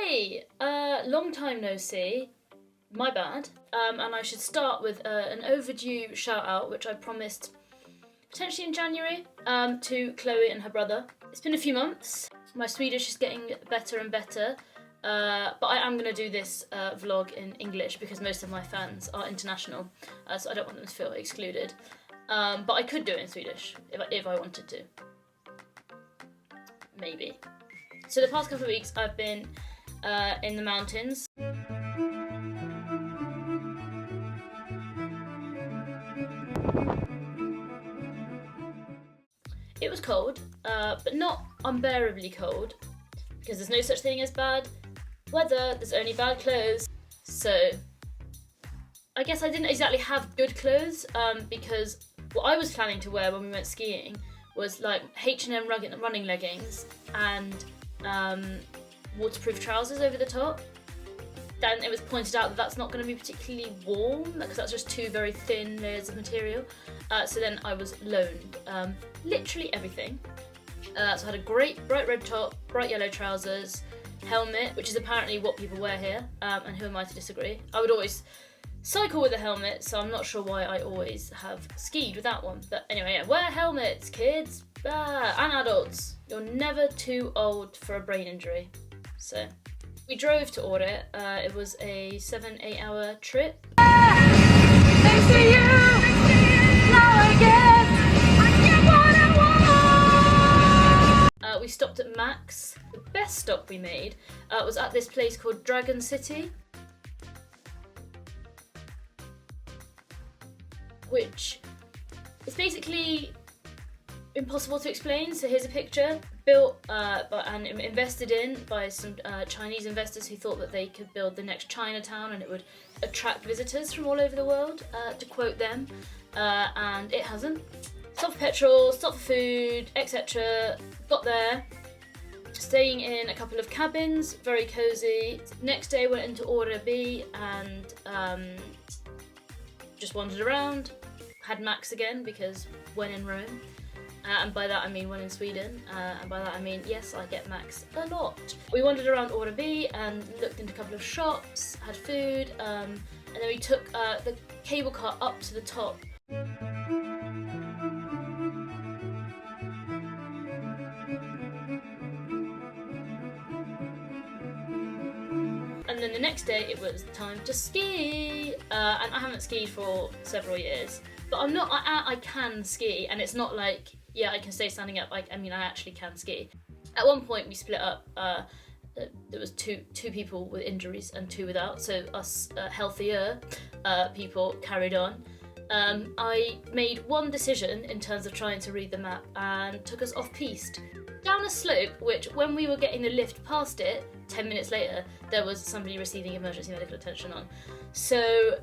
Hey, long time no see. My bad. And I should start with an overdue shout out, which I promised potentially in January, to Chloe and her brother. It's been a few months. My Swedish is getting better and better, but I am going to do this vlog in English because most of my fans are international, so I don't want them to feel excluded. But I could do it in Swedish if I wanted to. Maybe. So the past couple of weeks I've been in the mountains. It was cold, but not unbearably cold, because there's no such thing as bad weather, there's only bad clothes. So I guess I didn't exactly have good clothes, because what I was planning to wear when we went skiing was like H&M running leggings and waterproof trousers over the top. Then it was pointed out that that's not going to be particularly warm because that's just two very thin layers of material. So then I was loaned literally everything. So I had a great bright red top, bright yellow trousers, helmet, which is apparently what people wear here, and who am I to disagree? I would always cycle with a helmet, so I'm not sure why I always have skied with that one. But anyway, yeah, wear helmets, kids, and adults. You're never too old for a brain injury. So we drove to Åre. It was a 7-8 hour trip. Thanks to you, now I get what I want. We stopped at Max. The best stop we made was at this place called Dragon City, which is basically impossible to explain. So here's a picture, built and invested in by some Chinese investors who thought that they could build the next Chinatown and it would attract visitors from all over the world, to quote them, and it hasn't. Stop for petrol, stop for food, etc. Got there, staying in a couple of cabins, very cosy. Next day went into Åre B and just wandered around, had Max again because when in Rome, and by that I mean when in Sweden, and by that I mean yes, I get Max a lot. We wandered around Åre B and looked into a couple of shops, had food, and then we took the cable car up to the top. And then the next day it was time to ski, and I haven't skied for several years, but I can ski, and it's not like, yeah, I can stay standing up. I mean, I actually can ski. At one point we split up. There was two people with injuries and two without, so us healthier people carried on. I made one decision in terms of trying to read the map and took us off-piste down a slope, which when we were getting the lift past it, 10 minutes later, there was somebody receiving emergency medical attention on. So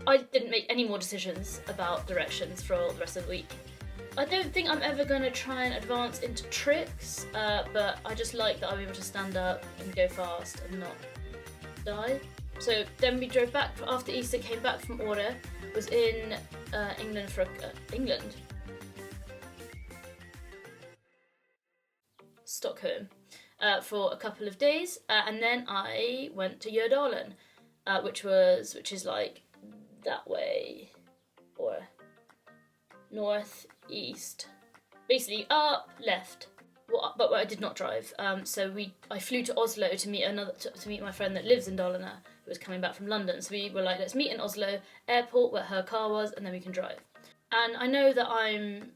I didn't make any more decisions about directions for all the rest of the week. I don't think I'm ever going to try and advance into tricks, but I just like that I'm able to stand up and go fast and not die. So then we drove back after Easter, came back from Åre, was in England Stockholm, for a couple of days, and then I went to Gördalen, which is like that way, or north, east, basically up, left. Well, but I did not drive. So I flew to Oslo to meet my friend that lives in Dalarna, who was coming back from London. So we were like, let's meet in Oslo airport where her car was, and then we can drive. And I know that I'm,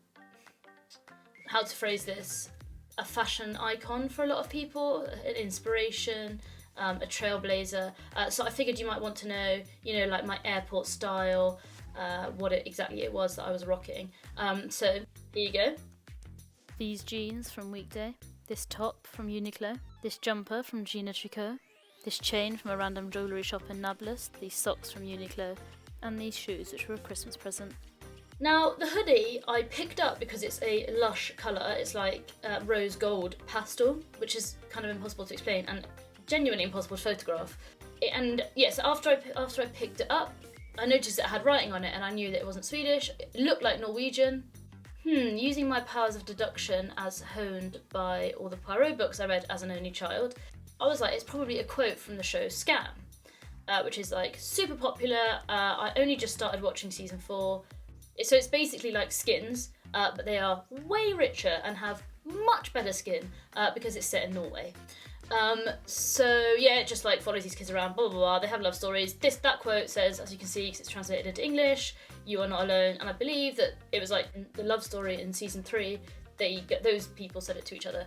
how to phrase this, a fashion icon for a lot of people, an inspiration, a trailblazer. So I figured you might want to know, like my airport style, what exactly it was that I was rocking. So here you go. These jeans from Weekday, this top from Uniqlo, this jumper from Gina Tricot, this chain from a random jewellery shop in Nablus, these socks from Uniqlo, and these shoes which were a Christmas present. Now, the hoodie I picked up because it's a lush colour. It's like rose gold pastel, which is kind of impossible to explain and genuinely impossible to photograph. And yes, after I picked it up, I noticed it had writing on it and I knew that it wasn't Swedish. It looked like Norwegian. Using my powers of deduction as honed by all the Poirot books I read as an only child, I was like, it's probably a quote from the show Scam, which is like super popular. I only just started watching season 4. So it's basically like Skins, but they are way richer and have much better skin because it's set in Norway. So yeah, it just like follows these kids around, blah blah blah. They have love stories. That quote says, as you can see, because it's translated into English, "You are not alone." And I believe that it was like the love story in season 3. Those people said it to each other,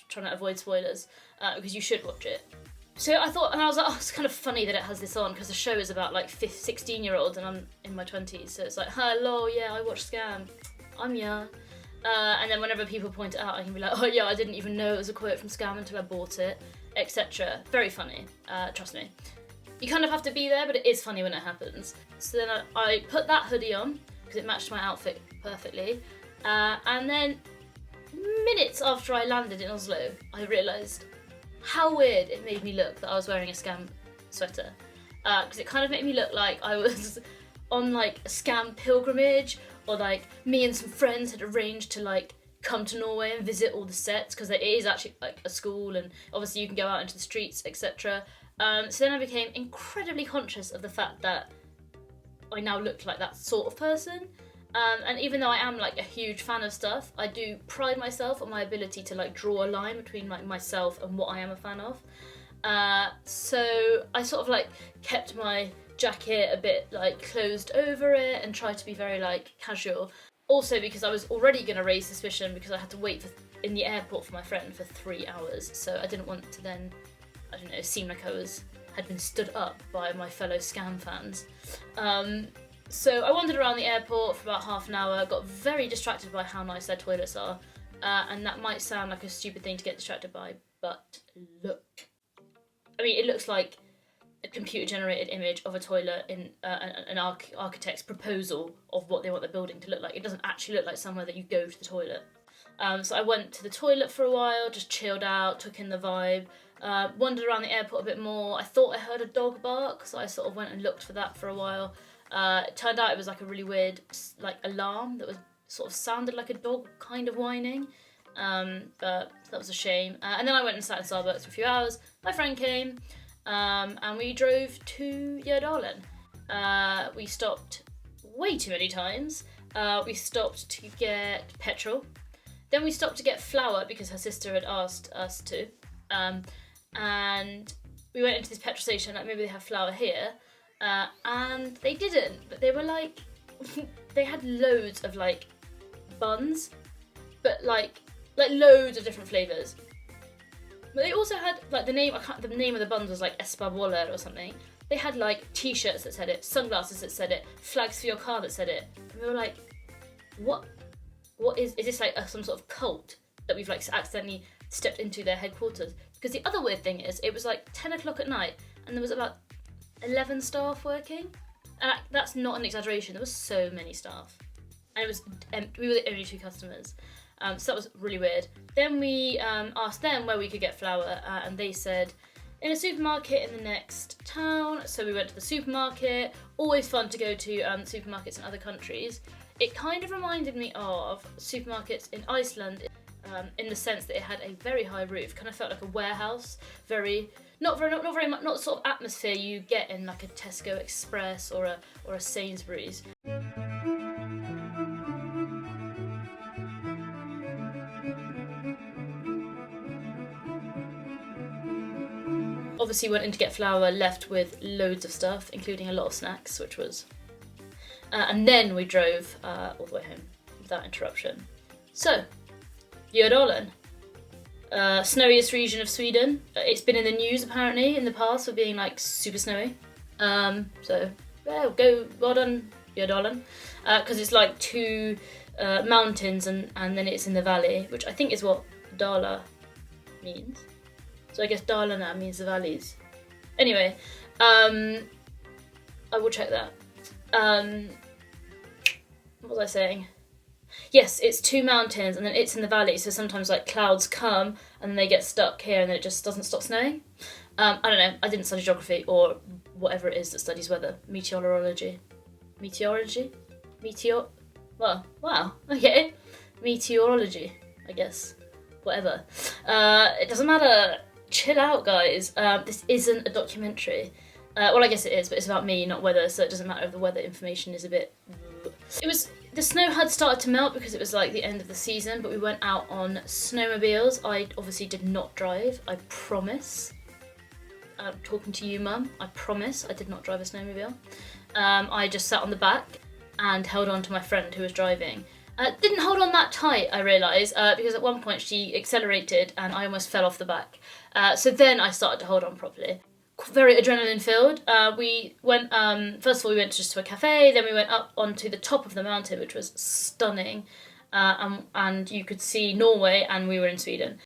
trying to avoid spoilers, because you should watch it. So I thought, and I was like, oh, it's kind of funny that it has this on because the show is about like 16-year-olds and I'm in my 20s. So it's like, hello, yeah, I watched Scam. I'm young. And then whenever people point it out, I can be like, oh yeah, I didn't even know it was a quote from Scam until I bought it, etc. Very funny, trust me. You kind of have to be there, but it is funny when it happens. So then I put that hoodie on, because it matched my outfit perfectly. And then minutes after I landed in Oslo, I realised how weird it made me look that I was wearing a Scam sweater. Because it kind of made me look like I was on like a Scam pilgrimage, or like me and some friends had arranged to like come to Norway and visit all the sets, because it is actually like a school and obviously you can go out into the streets, etc. So then I became incredibly conscious of the fact that I now looked like that sort of person. And even though I am like a huge fan of stuff, I do pride myself on my ability to like draw a line between like myself and what I am a fan of. So I sort of like kept my jacket a bit like closed over it and tried to be very like casual. Also because I was already going to raise suspicion because I had to wait in the airport for my friend for 3 hours. So I didn't want to then, I don't know, seem like had been stood up by my fellow Scam fans. So I wandered around the airport for about half an hour, got very distracted by how nice their toilets are, and that might sound like a stupid thing to get distracted by, but look. I mean, it looks like a computer-generated image of a toilet in an architect's proposal of what they want the building to look like. It doesn't actually look like somewhere that you go to the toilet. So I went to the toilet for a while, just chilled out, took in the vibe, wandered around the airport a bit more. I thought I heard a dog bark, so I sort of went and looked for that for a while. It turned out it was like a really weird like alarm that was sort of sounded like a dog kind of whining, but that was a shame. And then I went and sat in Starbucks for a few hours. My friend came, and we drove to Jørdalen. We stopped way too many times. We stopped to get petrol. Then we stopped to get flour because her sister had asked us to. And we went into this petrol station, like maybe they have flour here. And they didn't, but they were like, they had loads of like buns, but like loads of different flavours. But they also had like the name of the buns was like Espaboller or something. They had like t-shirts that said it, sunglasses that said it, flags for your car that said it. And we were like, what is this like some sort of cult that we've like accidentally stepped into their headquarters? Because the other weird thing is, it was like 10 o'clock at night and there was about 11 staff working, and that's not an exaggeration. There was so many staff, and we were the only 2 customers, so that was really weird. Then we asked them where we could get flour, and they said in a supermarket in the next town. So we went to the supermarket. Always fun to go to supermarkets in other countries. It kind of reminded me of supermarkets in Iceland, in the sense that it had a very high roof. Kind of felt like a warehouse, not very much, not the sort of atmosphere you get in like a Tesco Express or a Sainsbury's. Obviously went in to get flour, left with loads of stuff, including a lot of snacks, which was... and then we drove all the way home without interruption. So, Jørdalen. Snowiest region of Sweden. It's been in the news apparently in the past for being like super snowy. So yeah, well done Jørdalen, because it's like 2 mountains and then it's in the valley, which I think is what Dala means. So I guess Dalarna means the valleys. Anyway, I will check that. What was I saying? Yes, it's 2 mountains and then it's in the valley, so sometimes like clouds come and then they get stuck here and then it just doesn't stop snowing. I don't know, I didn't study geography or whatever it is that studies weather. Meteorology? Well, wow, okay. Meteorology, I guess. Whatever. It doesn't matter. chill out, guys. This isn't a documentary. Well, I guess it is, but it's about me, not weather, so it doesn't matter if the weather information is a bit... The snow had started to melt because it was like the end of the season, but we went out on snowmobiles. I obviously did not drive, I promise. I'm talking to you, Mum, I promise I did not drive a snowmobile. I just sat on the back and held on to my friend who was driving. Didn't hold on that tight, I realise, because at one point she accelerated and I almost fell off the back. So then I started to hold on properly. Very adrenaline filled. We went, first of all we went just to a cafe, then we went up onto the top of the mountain, which was stunning, and you could see Norway and we were in Sweden.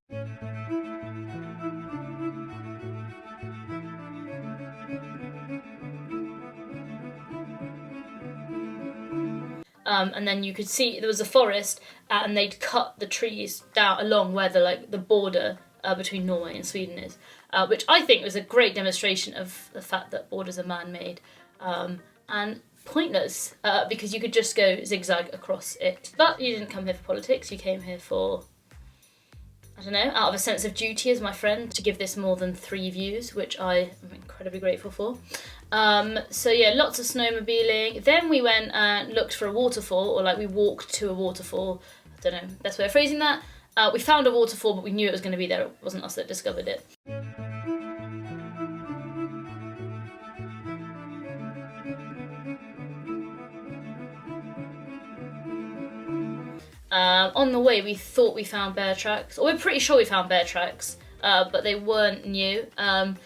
And then you could see there was a forest, and they'd cut the trees down along where the border between Norway and Sweden is, which I think was a great demonstration of the fact that borders are man-made and pointless, because you could just go zigzag across it. But you didn't come here for politics, you came here for, I don't know, out of a sense of duty as my friend, to give this more than 3 views, which I am incredibly grateful for. So yeah, lots of snowmobiling. Then we went and looked for a waterfall, or we walked to a waterfall. I don't know, best way of phrasing that. We found a waterfall, but we knew it was going to be there. It wasn't us that discovered it. On the way, we thought we found bear tracks, or we're pretty sure we found bear tracks, but they weren't new.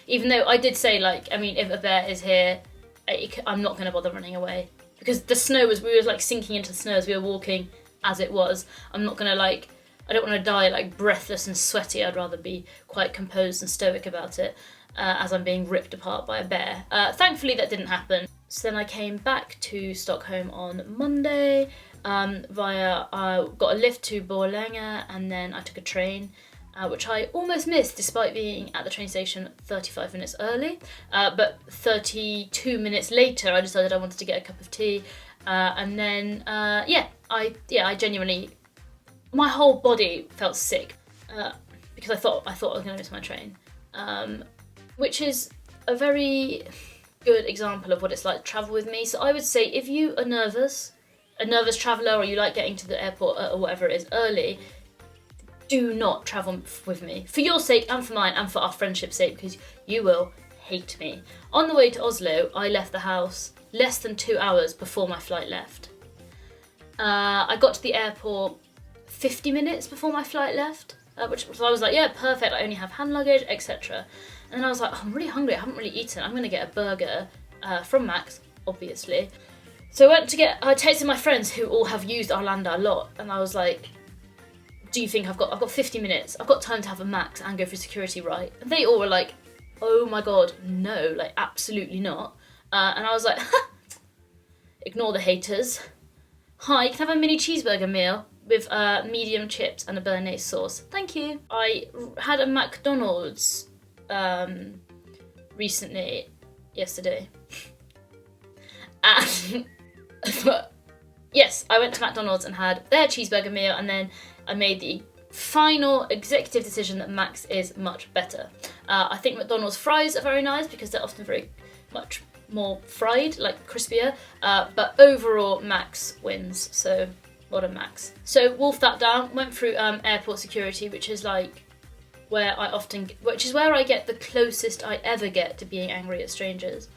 Even though I did say, if a bear is here, I'm not going to bother running away, because the snow we were sinking into the snow as we were walking as it was. I'm not going to I don't want to die breathless and sweaty. I'd rather be quite composed and stoic about it, as I'm being ripped apart by a bear. Thankfully that didn't happen. So then I came back to Stockholm on Monday, I got a lift to Borlänge, and then I took a train, which I almost missed despite being at the train station 35 minutes early, but 32 minutes later I decided I wanted to get a cup of tea, and then I genuinely, my whole body felt sick, because I thought I was going to miss my train, which is a very good example of what it's like to travel with me. So I would say if you are a nervous traveller, or you like getting to the airport or whatever it is early, do not travel with me. For your sake and for mine and for our friendship's sake, because you will hate me. On the way to Oslo, I left the house less than 2 hours before my flight left. I got to the airport 50 minutes before my flight left, so I was like, yeah, perfect, I only have hand luggage, etc. And then I was like, oh, I'm really hungry, I haven't really eaten, I'm going to get a burger from Max, obviously. So I texted my friends who all have used Arlanda a lot, and I was like, do you think I've got 50 minutes, I've got time to have a Max and go through security, right? And they all were like, oh my god, no, absolutely not. And I was like, ignore the haters. Hi, can I have a mini cheeseburger meal with medium chips and a béarnaise sauce? Thank you. I had a McDonald's yesterday. And yes, I went to McDonald's and had their cheeseburger meal, and then I made the final executive decision that Max is much better. I think McDonald's fries are very nice because they're often very much more fried, crispier, but overall Max wins, so what a Max. So wolfed that down, went through airport security, which is where I get the closest I ever get to being angry at strangers.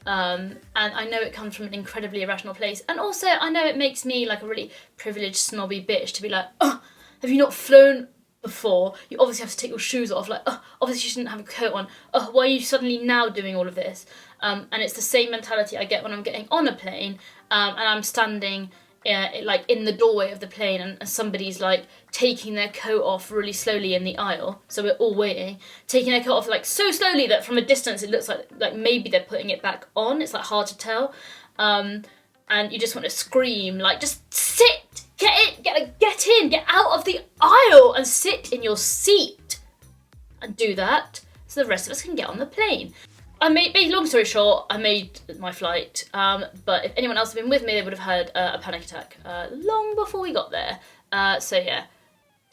And I know it comes from an incredibly irrational place, and also I know it makes me a really privileged snobby bitch to be like, oh, have you not flown before? You obviously have to take your shoes off, oh, obviously you shouldn't have a coat on, oh, why are you suddenly now doing all of this? And it's the same mentality I get when I'm getting on a plane, and I'm standing in the doorway of the plane, and somebody's taking their coat off really slowly in the aisle, so we're all waiting, taking their coat off so slowly that from a distance it looks like maybe they're putting it back on. It's hard to tell, and you just want to scream, just sit, get in, get out of the aisle and sit in your seat, and do that so the rest of us can get on the plane. Long story short, I made my flight, but if anyone else had been with me, they would have had a panic attack long before we got there. So yeah,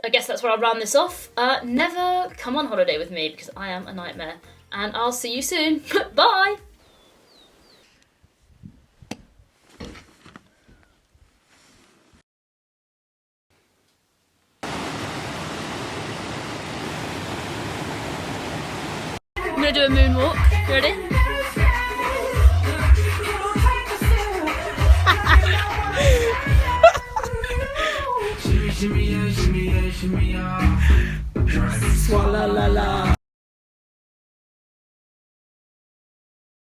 I guess that's where I'll round this off. Never come on holiday with me because I am a nightmare. And I'll see you soon. Bye! I'm gonna do a moonwalk. You ready? Swalla la la.